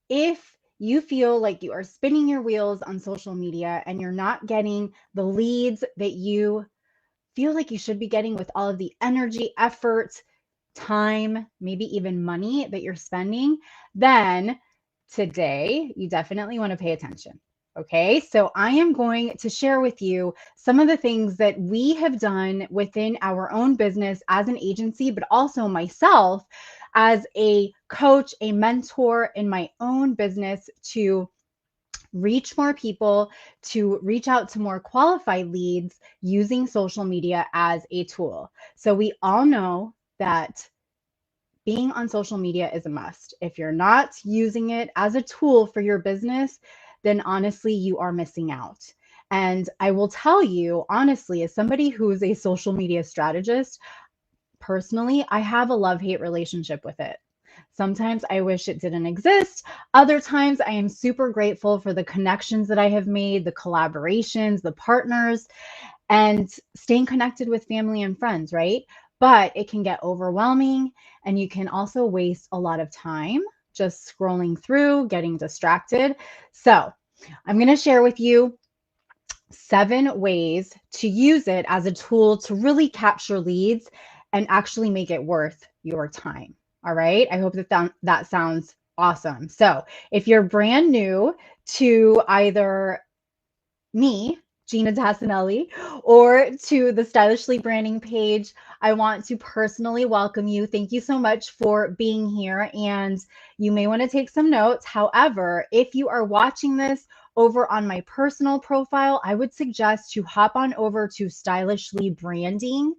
if you feel like you are spinning your wheels on social media and you're not getting the leads that you feel like you should be getting with all of the energy, effort, time, maybe even money that you're spending, then today you definitely want to pay attention. Okay, so I am going to share with you some of the things that we have done within our own business as an agency, but also myself as a coach, a mentor in my own business to reach more people, to reach out to more qualified leads using social media as a tool. So we all know that being on social media is a must. If you're not using it as a tool for your business, then honestly, you are missing out. And I will tell you, honestly, as somebody who is a social media strategist, personally, I have a love-hate relationship with it. Sometimes I wish it didn't exist. Other times I am super grateful for the connections that I have made, the collaborations, the partners, and staying connected with family and friends, right? But it can get overwhelming and you can also waste a lot of time just scrolling through, getting distracted. So, I'm going to share with you 7 ways to use it as a tool to really capture leads and actually make it worth your time. All right. I hope that sounds awesome. So, if you're brand new to either me, Ginna Tassinelli, or to the Stylishly Branding page, I want to personally welcome you. Thank you so much for being here. And you may want to take some notes. However, if you are watching this over on my personal profile, I would suggest to hop on over to Stylishly Branding,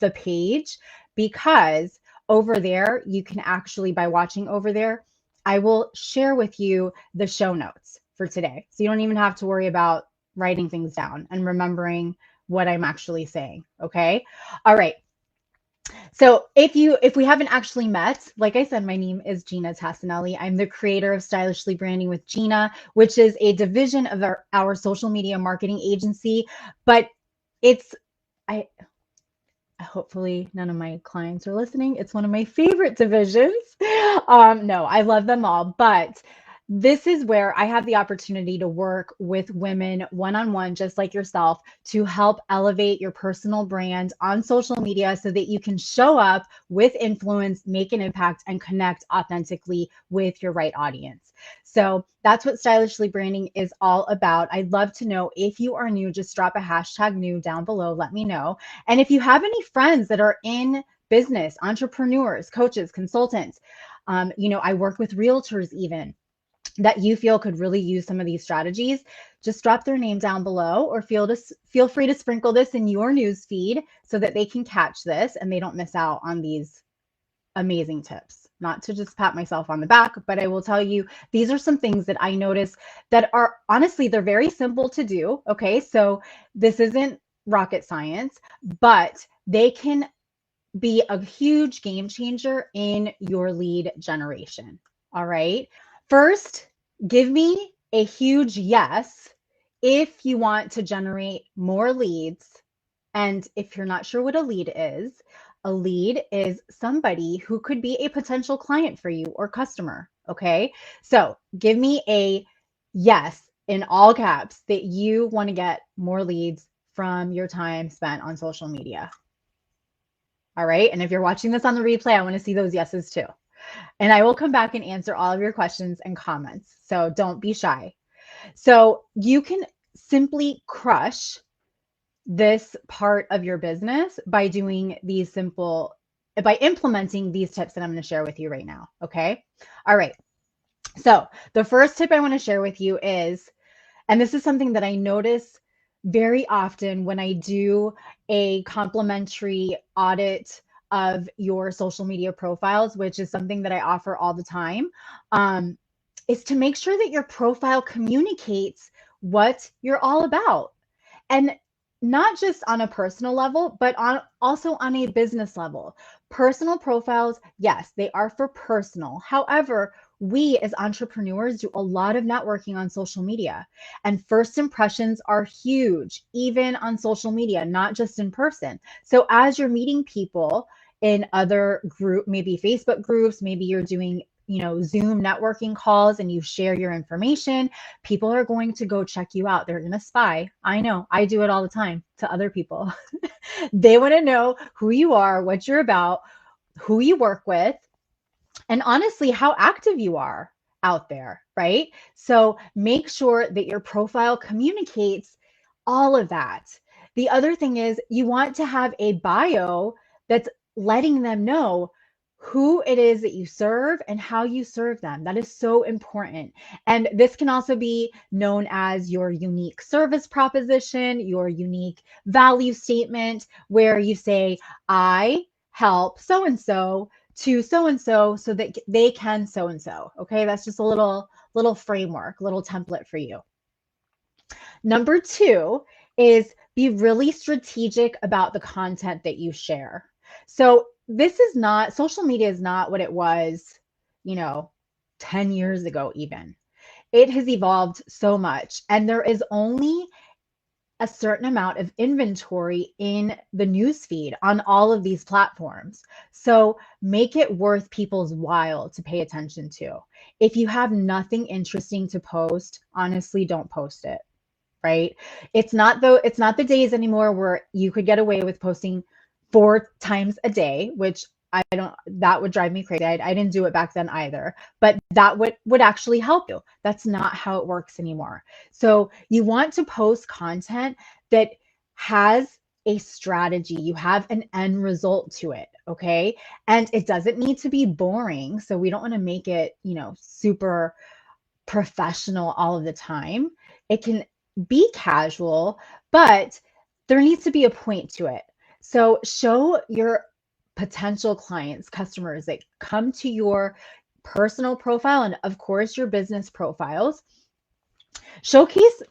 the page, because over there, you can actually, by watching over there, I will share with you the show notes for today. So you don't even have to worry about writing things down and remembering what I'm actually saying. Okay. All right. So if we haven't actually met, like I said, my name is Ginna Tassinelli. I'm the creator of Stylishly Branding with Ginna, which is a division of our social media marketing agency. But it's I hopefully none of my clients are listening. It's one of my favorite divisions. No, I love them all, but this is where I have the opportunity to work with women one-on-one, just like yourself, to help elevate your personal brand on social media so that you can show up with influence, make an impact, and connect authentically with your right audience. So that's what Stylishly Branding is all about. I'd love to know if you are new, just drop a hashtag new down below. Let me know. And if you have any friends that are in business, entrepreneurs, coaches, consultants, I work with realtors even that you feel could really use some of these strategies, just drop their name down below or feel free to sprinkle this in your news feed so that they can catch this and they don't miss out on these amazing tips. Not to just pat myself on the back, but I will tell you, these are some things that I notice that are honestly, they're very simple to do. Okay. So this isn't rocket science, but they can be a huge game changer in your lead generation. All right. First, give me a huge yes if you want to generate more leads. And if you're not sure what a lead is somebody who could be a potential client for you or customer. Okay. So give me a yes in all caps that you want to get more leads from your time spent on social media. All right. And if you're watching this on the replay, I want to see those yeses too. And I will come back and answer all of your questions and comments. So don't be shy. So you can simply crush this part of your business by implementing these tips that I'm going to share with you right now. Okay. All right. So the first tip I want to share with you is, and this is something that I notice very often when I do a complimentary audit of your social media profiles, which is something that I offer all the time, is to make sure that your profile communicates what you're all about. And not just on a personal level, but also on a business level. Personal profiles, yes, they are for personal. However, we as entrepreneurs do a lot of networking on social media, and first impressions are huge, even on social media, not just in person. So as you're meeting people in other maybe Facebook groups, maybe you're doing Zoom networking calls and you share your information, people are going to go check you out. They're going to spy. I know, I do it all the time to other people. They want to know who you are, what you're about, who you work with, and honestly, how active you are out there, right? So make sure that your profile communicates all of that. The other thing is you want to have a bio that's letting them know who it is that you serve and how you serve them. That is so important. And this can also be known as your unique service proposition, your unique value statement, where you say, I help so and so to so and so so that they can so and so. Okay, that's just a little framework, little template for you. Number 2 is be really strategic about the content that you share. So this is not, social media is not what it was, 10 years ago even. It has evolved so much, and there is only a certain amount of inventory in the newsfeed on all of these platforms. So make it worth people's while to pay attention to. If you have nothing interesting to post, honestly, don't post it, right? It's not the days anymore where you could get away with posting 4 times a day, which that would drive me crazy. I didn't do it back then either, but that would actually help you. That's not how it works anymore. So you want to post content that has a strategy. You have an end result to it, okay? And it doesn't need to be boring. So we don't want to make it, super professional all of the time. It can be casual, but there needs to be a point to it. So show your potential clients, customers that come to your personal profile and of course your business profiles. Showcase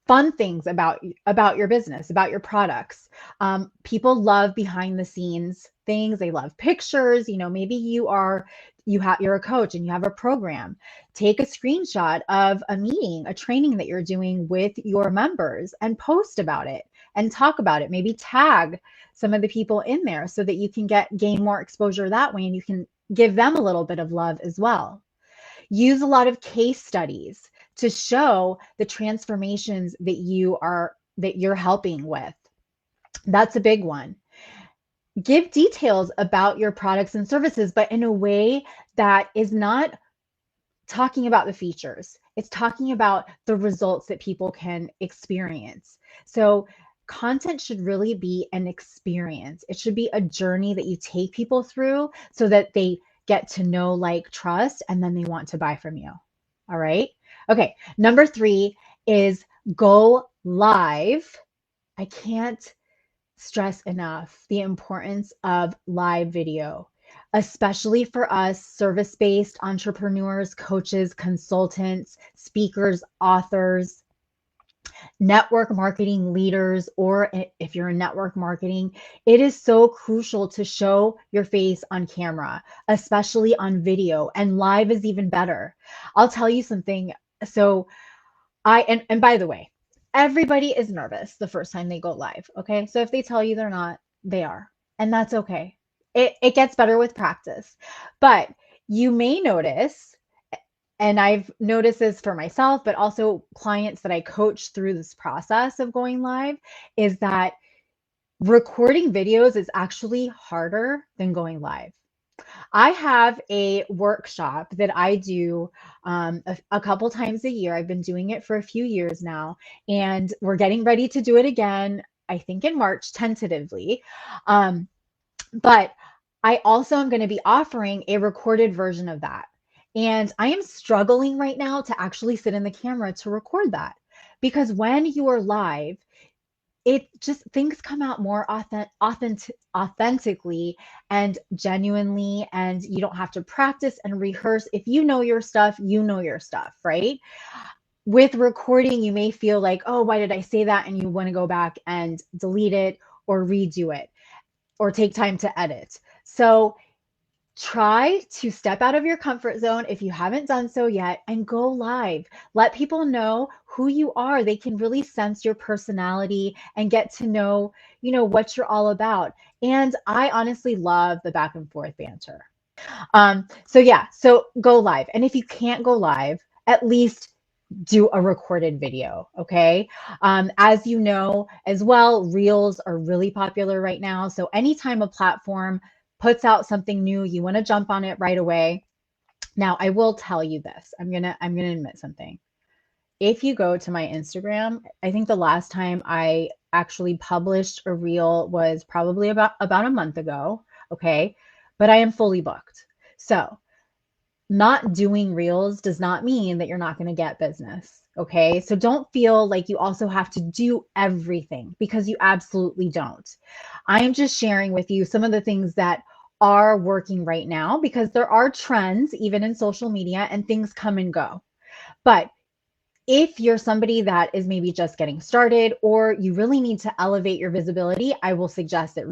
fun things about your business, about your products. People love behind the scenes things. They love pictures. Maybe you're a coach and you have a program. Take a screenshot of a meeting, a training that you're doing with your members and post about it and talk about it. Maybe tag some of the people in there so that you can gain more exposure that way, and you can give them a little bit of love as well. Use a lot of case studies to show the transformations that you're helping with. That's a big one. Give details about your products and services, but in a way that is not talking about the features. It's talking about the results that people can experience. So content should really be an experience. It should be a journey that you take people through so that they get to know, like, trust, and then they want to buy from you. All right. Okay. Number 3 is go live. I can't stress enough the importance of live video, especially for us service-based entrepreneurs, coaches, consultants, speakers, authors, network marketing leaders, or if you're in network marketing. It is so crucial to show your face on camera, especially on video, and live is even better. I'll tell you something. So and by the way, everybody is nervous the first time they go live. Okay. So if they tell you they're not, they are. And that's okay. It gets better with practice. But you may notice, and I've noticed this for myself, but also clients that I coach through this process of going live, is that recording videos is actually harder than going live. I have a workshop that I do a couple times a year. I've been doing it for a few years now, and we're getting ready to do it again, I think in March, tentatively. But I also am going to be offering a recorded version of that. And I am struggling right now to actually sit in the camera to record that, because when you are live, it just, things come out more authentically and genuinely, and you don't have to practice and rehearse. If you know your stuff, you know your stuff, right? With recording, you may feel like, oh, why did I say that? And you want to go back and delete it or redo it or take time to edit. So try to step out of your comfort zone if you haven't done so yet and go live. Let people know who you are. They can really sense your personality and get to know, what you're all about. And I honestly love the back and forth banter. So yeah, so go live. And if you can't go live, at least do a recorded video. Okay. As you know as well, reels are really popular right now. So anytime a platform puts out something new, you want to jump on it right away. Now, I will tell you this. I'm gonna admit something. If you go to my Instagram, I think the last time I actually published a reel was probably about a month ago. Okay. But I am fully booked. So not doing reels does not mean that you're not going to get business. Okay. So don't feel like you also have to do everything, because you absolutely don't. I'm just sharing with you some of the things that are working right now, because there are trends even in social media and things come and go. But if you're somebody that is maybe just getting started, or you really need to elevate your visibility, I will suggest that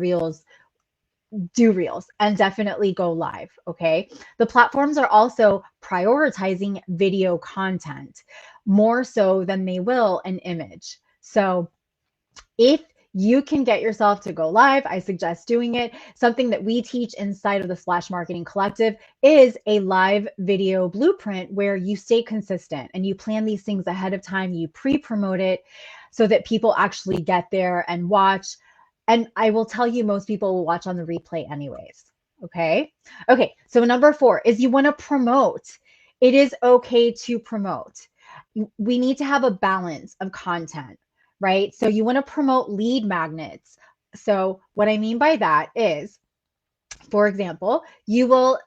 do reels and definitely go live. Okay. The platforms are also prioritizing video content more so than they will an image. So if you can get yourself to go live, I suggest doing it. Something that we teach inside of the Splash Marketing Collective is a live video blueprint where you stay consistent and you plan these things ahead of time. You pre-promote it so that people actually get there and watch. And I will tell you, most people will watch on the replay anyways. Okay. Okay. So number 4 is you want to promote. It is okay to promote. We need to have a balance of content, right? So you want to promote lead magnets. So what I mean by that is, for example, you will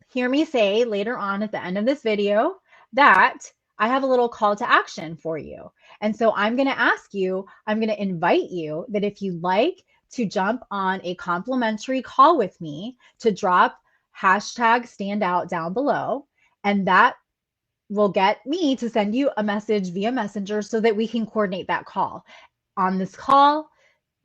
hear me say later on at the end of this video that I have a little call to action for you. And so I'm going to ask you, I'm going to invite you that if you'd like to jump on a complimentary call with me, to drop hashtag standout down below. And that will get me to send you a message via Messenger so that we can coordinate that call. On this call,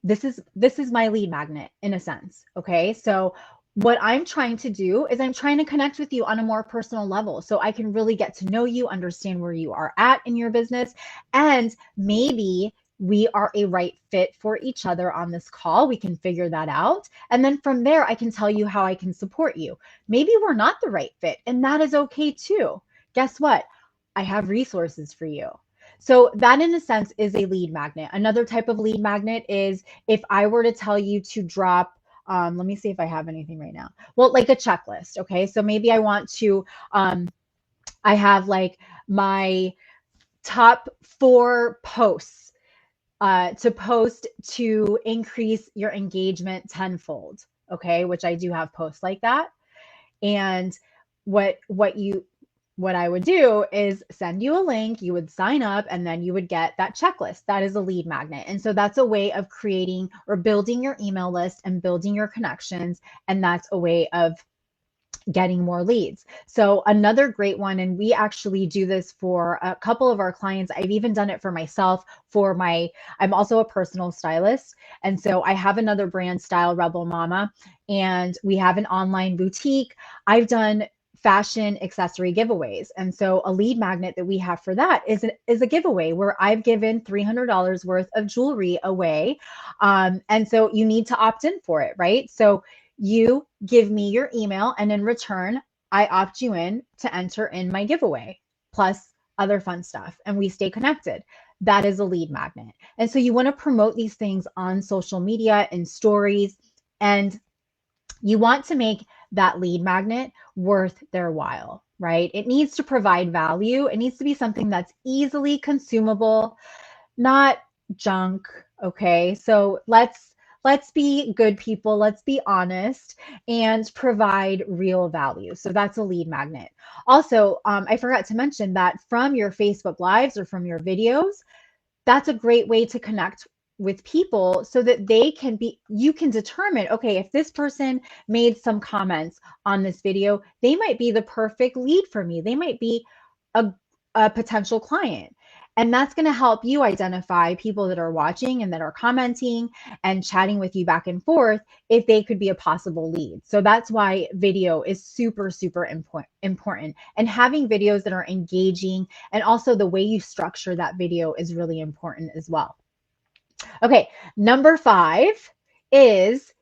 this is my lead magnet in a sense. Okay. So what I'm trying to do is I'm trying to connect with you on a more personal level so I can really get to know you, understand where you are at in your business, and maybe we are a right fit for each other on this call. We can figure that out. And then from there, I can tell you how I can support you. Maybe we're not the right fit, and that is okay too. Guess what? I have resources for you. So that in a sense is a lead magnet. Another type of lead magnet is if I were to tell you to drop, let me see if I have anything right now. Well, like a checklist. Okay. So maybe I want to, I have like my top 4 posts to post to increase your engagement tenfold. Okay. Which I do have posts like that. And what I would do is send you a link, you would sign up, and then you would get that checklist. That is a lead magnet. And so that's a way of creating or building your email list and building your connections. And that's a way of getting more leads. So another great one, and we actually do this for a couple of our clients. I've even done it for myself I'm also a personal stylist. And so I have another brand, Style Rebel Mama, and we have an online boutique. I've done fashion accessory giveaways. And so a lead magnet that we have for that is a giveaway where I've given $300 worth of jewelry away. And so you need to opt in for it, right? So you give me your email, and in return, I opt you in to enter in my giveaway, plus other fun stuff, and we stay connected. That is a lead magnet. And so you want to promote these things on social media and stories, and you want to make that lead magnet worth their while, right? It needs to provide value. It needs to be something that's easily consumable, not junk. Okay. So let's be good people. Let's be honest and provide real value. So that's a lead magnet. Also, I forgot to mention that from your Facebook Lives or from your videos, that's a great way to connect with people so that you can determine, okay, if this person made some comments on this video, they might be the perfect lead for me. They might be a potential client. And that's going to help you identify people that are watching and that are commenting and chatting with you back and forth if they could be a possible lead. So that's why video is super, super important. And having videos that are engaging, and also the way you structure that video is really important as well. Okay, number 5 is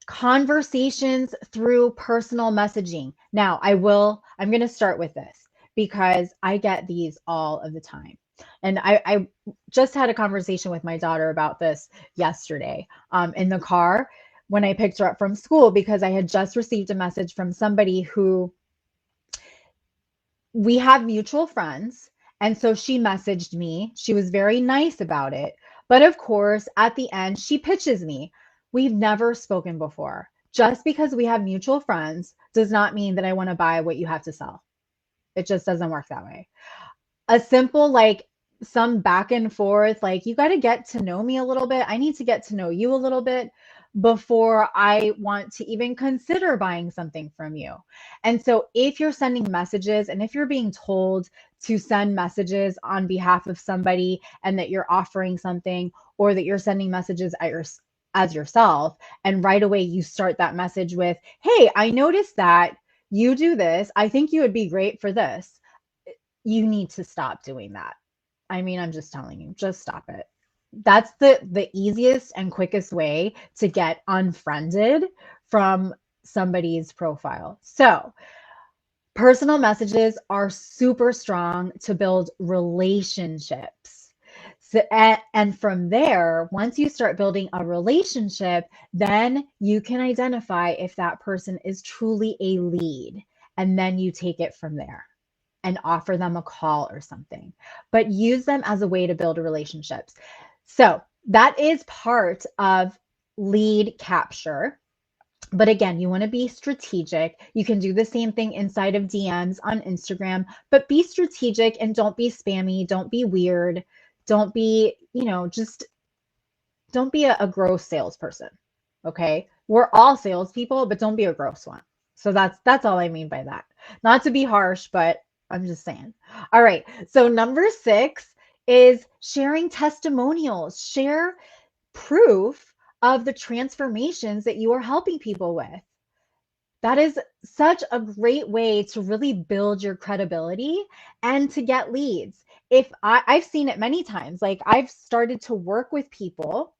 Conversations through personal messaging. Now, I'm going to start with this because I get these all of the time. And I just had a conversation with my daughter about this yesterday in the car when I picked her up from school because I had just received a message from somebody who we have mutual friends. And so she messaged me. She was very nice about it. But of course, at the end, she pitches me. We've never spoken before. Just because we have mutual friends does not mean that I want to buy what you have to sell. It just doesn't work that way. A simple, like, some back and forth, like, you got to get to know me a little bit. I need to get to know you a little bit before I want to even consider buying something from you. And so if you're sending messages and if you're being told to send messages on behalf of somebody and that you're offering something or that you're sending messages as yourself, and right away you start that message with, "Hey, I noticed that you do this. I think you would be great for this." You need to stop doing that. I mean, I'm just telling you, just stop it. That's the easiest and quickest way to get unfriended from somebody's profile. So, personal messages are super strong to build relationships. So, and from there, once you start building a relationship, then you can identify if that person is truly a lead. And then you take it from there and offer them a call or something, but use them as a way to build relationships. So that is part of lead capture. But again, you want to be strategic. You can do the same thing inside of DMs on Instagram, but be strategic and don't be spammy. Don't be weird. Don't be, just don't be a gross salesperson. Okay. We're all salespeople, but don't be a gross one. So that's all I mean by that. Not to be harsh, but I'm just saying. All right. So number 6 is sharing testimonials. Share proof of the transformations that you are helping people with. That is such a great way to really build your credibility and to get leads. If I've seen it many times, like I've started to work with people,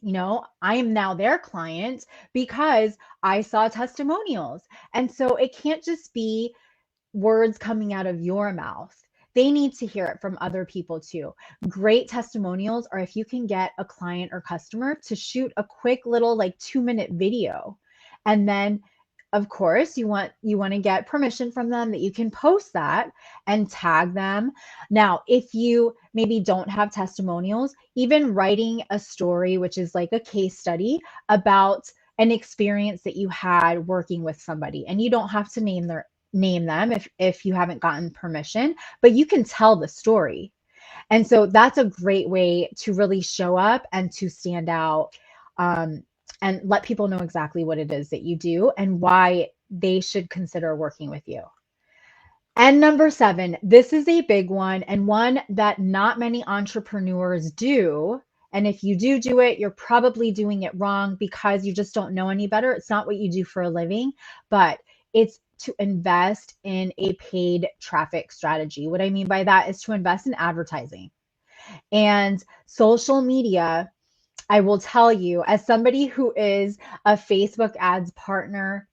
I am now their client because I saw testimonials. And so it can't just be words coming out of your mouth. They need to hear it from other people too. Great testimonials are if you can get a client or customer to shoot a quick little like 2-minute video. And then of course you want to get permission from them that you can post that and tag them. Now, if you maybe don't have testimonials, even writing a story, which is like a case study about an experience that you had working with somebody, and you don't have to name them if you haven't gotten permission, but you can tell the story. And so that's a great way to really show up and to stand out, and let people know exactly what it is that you do and why they should consider working with you. And number 7, this is a big one and one that not many entrepreneurs do. And if you do it, you're probably doing it wrong because you just don't know any better. It's not what you do for a living, but it's to invest in a paid traffic strategy. What I mean by that is to invest in advertising and social media. I will tell you, as somebody who is a Facebook ads partner,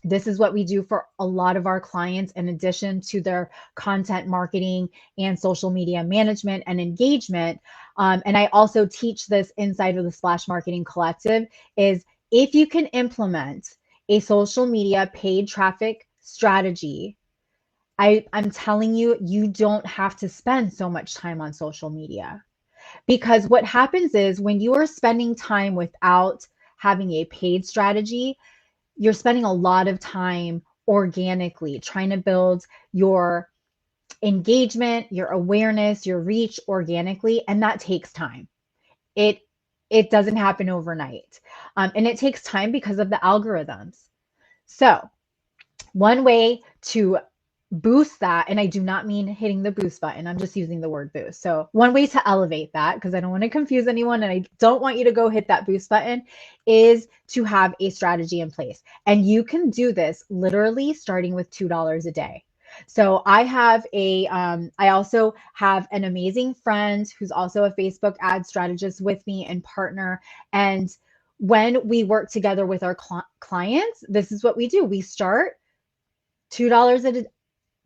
this is what we do for a lot of our clients in addition to their content marketing and social media management and engagement. And I also teach this inside of the Splash Marketing Collective, is if you can implement a social media paid traffic strategy, I'm telling you, you don't have to spend so much time on social media. Because what happens is when you are spending time without having a paid strategy, you're spending a lot of time organically trying to build your engagement, your awareness, your reach organically, and that takes time. It it doesn't happen overnight, and it takes time because of the algorithms. So one way to boost that, and I do not mean hitting the boost button, I'm just using the word boost. So one way to elevate that, because I don't want to confuse anyone and I don't want you to go hit that boost button, is to have a strategy in place. And you can do this literally starting with $2 a day. So I also have an amazing friend who's also a Facebook ad strategist with me and partner. And when we work together with our clients, this is what we do. We start $2 a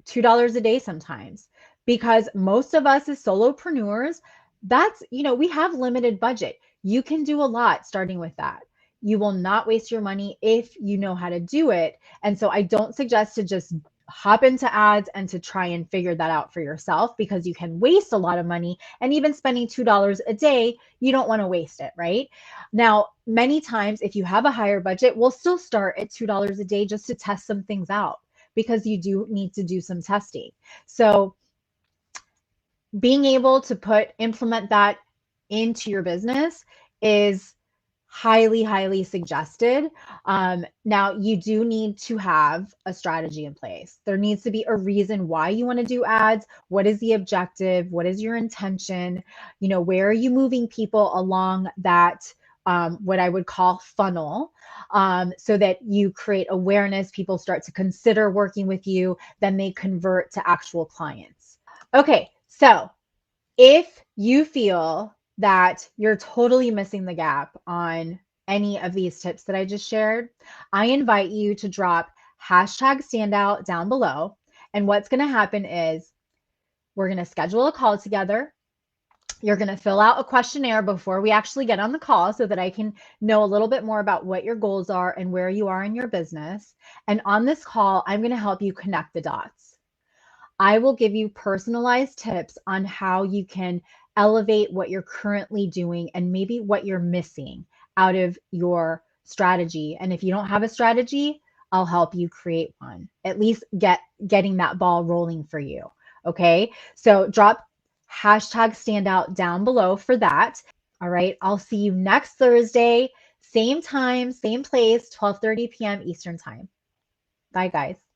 $2 a day sometimes, because most of us as solopreneurs, that's, we have limited budget. You can do a lot starting with that. You will not waste your money if you know how to do it. And so I don't suggest to just hop into ads and to try and figure that out for yourself, because you can waste a lot of money. And even spending $2 a day, you don't want to waste it, right? Now, many times, if you have a higher budget, we'll still start at $2 a day just to test some things out, because you do need to do some testing. So being able to implement that into your business is highly, highly suggested. Now, you do need to have a strategy in place. There needs to be a reason why you want to do ads. What is the objective? What is your intention? Where are you moving people along that, what I would call funnel, so that you create awareness, people start to consider working with you, then they convert to actual clients. Okay, so if you feel that you're totally missing the gap on any of these tips that I just shared, I invite you to drop #standout down below. And what's going to happen is we're going to schedule a call together. You're going to fill out a questionnaire before we actually get on the call, so that I can know a little bit more about what your goals are and where you are in your business. And on this call, I'm going to help you connect the dots. I will give you personalized tips on how you can elevate what you're currently doing and maybe what you're missing out of your strategy. And if you don't have a strategy, I'll help you create one. At least getting that ball rolling for you. Okay. So drop #standout down below for that. All right. I'll see you next Thursday, same time, same place, 12:30 p.m. Eastern time. Bye, guys.